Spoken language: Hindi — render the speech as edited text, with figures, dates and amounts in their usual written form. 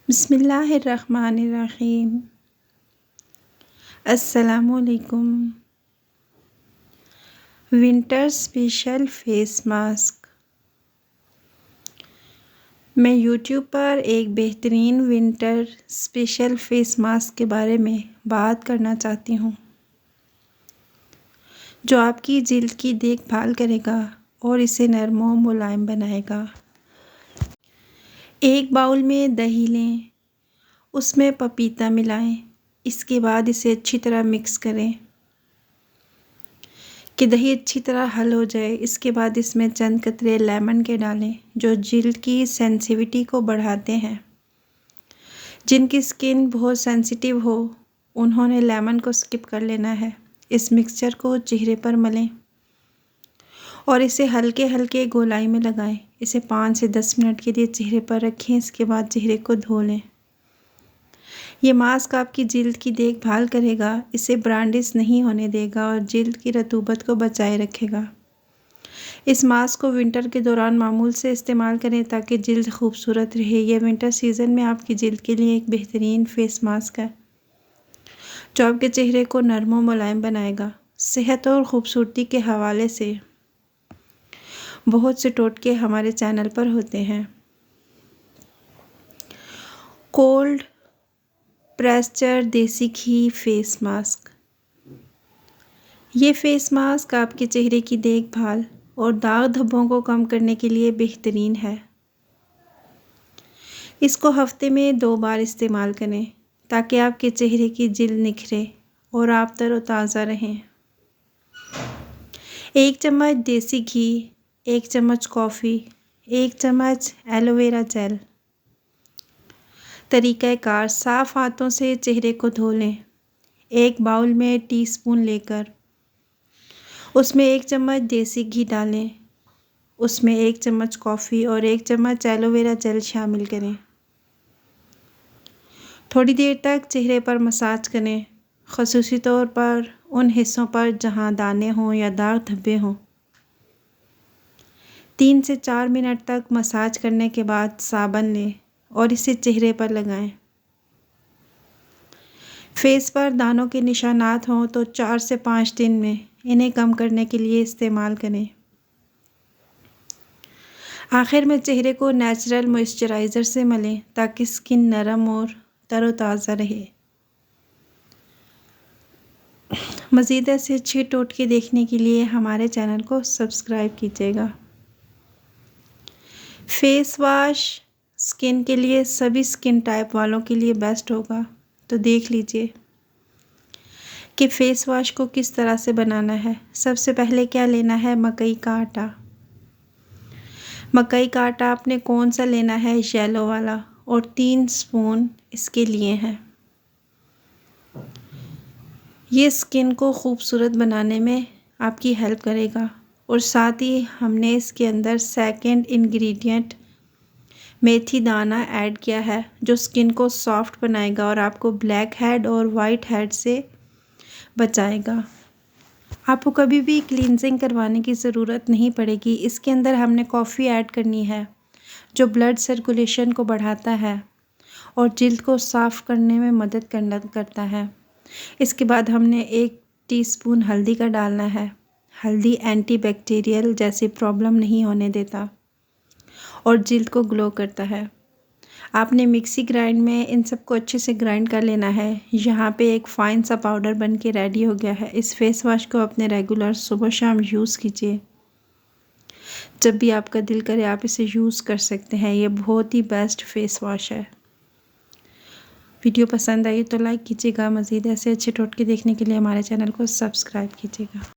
बिस्मिल्लाहिर्रहमानिर्रहीम। अस्सलामुअलैकुम। Winter special face mask. मैं यूट्यूब पर एक बेहतरीन विंटर स्पेशल फेस मास्क के बारे में बात करना चाहती हूँ, जो आपकी जिल्द की देखभाल करेगा और इसे नरम और मुलायम बनाएगा। एक बाउल में दही लें, उसमें पपीता मिलाएं। इसके बाद इसे अच्छी तरह मिक्स करें कि दही अच्छी तरह हल हो जाए। इसके बाद इसमें चंद कतरे लेमन के डालें, जो जिल्द की सेंसिटिविटी को बढ़ाते हैं। जिनकी स्किन बहुत सेंसिटिव हो, उन्होंने लेमन को स्किप कर लेना है। इस मिक्सचर को चेहरे पर मलें और इसे हल्के हल्के गोलाई में लगाएं। इसे 5 से 10 मिनट के लिए चेहरे पर रखें। इसके बाद चेहरे को धो लें। ये मास्क आपकी जिल्द की देखभाल करेगा, इसे ब्रांडिश नहीं होने देगा और जिल्द की रतूबत को बचाए रखेगा। इस मास्क को विंटर के दौरान मामूल से इस्तेमाल करें ताकि जिल्द खूबसूरत रहे। यह विंटर सीज़न में आपकी जिल्द के लिए एक बेहतरीन फेस मास्क है, जो आपके चेहरे को नरम और मुलायम बनाएगा। सेहत और ख़ूबसूरती के हवाले से बहुत से टोटके हमारे चैनल पर होते हैं। कोल्ड प्रेस्चर देसी घी फेस मास्क। ये फेस मास्क आपके चेहरे की देखभाल और दाग धब्बों को कम करने के लिए बेहतरीन है। इसको हफ्ते में 2 बार इस्तेमाल करें ताकि आपके चेहरे की जिल्द निखरे और आप तरोताज़ा रहें। 1 चम्मच देसी घी, 1 चम्मच कॉफ़ी, 1 चम्मच एलोवेरा जेल। तरीक़ाकार: साफ़ हाथों से चेहरे को धो लें। एक बाउल में टीस्पून लेकर उसमें 1 चम्मच देसी घी डालें। उसमें 1 चम्मच कॉफ़ी और 1 चम्मच एलोवेरा जेल शामिल करें। थोड़ी देर तक चेहरे पर मसाज करें, ख़ुसूसी तौर पर उन हिस्सों पर जहां दाने हों या दाग धब्बे हों। 3 से 4 मिनट तक मसाज करने के बाद साबुन लें और इसे चेहरे पर लगाएं। फेस पर दानों के निशानात हों तो 4 से 5 दिन में इन्हें कम करने के लिए इस्तेमाल करें। आखिर में चेहरे को नेचुरल मॉइस्चराइज़र से मलें ताकि स्किन नरम और तरोताज़ा रहे। मज़ीद ऐसे अच्छे टोटके देखने के लिए हमारे चैनल को सब्सक्राइब कीजिएगा। फेस वॉश स्किन के लिए सभी स्किन टाइप वालों के लिए बेस्ट होगा, तो देख लीजिए कि फ़ेस वॉश को किस तरह से बनाना है। सबसे पहले क्या लेना है? मकई का आटा। मकई का आटा आपने कौन सा लेना है? येलो वाला, और 3 स्पून इसके लिए हैं। ये स्किन को खूबसूरत बनाने में आपकी हेल्प करेगा और साथ ही हमने इसके अंदर सेकंड इंग्रेडिएंट मेथी दाना ऐड किया है, जो स्किन को सॉफ्ट बनाएगा और आपको ब्लैक हेड और वाइट हेड से बचाएगा। आपको कभी भी क्लींजिंग करवाने की ज़रूरत नहीं पड़ेगी। इसके अंदर हमने कॉफ़ी ऐड करनी है, जो ब्लड सर्कुलेशन को बढ़ाता है और जिल्द को साफ़ करने में मदद करता है। इसके बाद हमने 1 टीस्पून हल्दी का डालना है। हल्दी एंटीबैक्टीरियल जैसी प्रॉब्लम नहीं होने देता और जिल्द को ग्लो करता है। आपने मिक्सी ग्राइंड में इन सबको अच्छे से ग्राइंड कर लेना है। यहाँ पे एक फ़ाइन सा पाउडर बन के रेडी हो गया है। इस फेस वॉश को अपने रेगुलर सुबह शाम यूज़ कीजिए। जब भी आपका दिल करे आप इसे यूज़ कर सकते हैं। ये बहुत ही बेस्ट फेस वॉश है। वीडियो पसंद आई तो लाइक कीजिएगा। मज़ीद ऐसे अच्छे टोटके देखने के लिए हमारे चैनल को सब्सक्राइब कीजिएगा।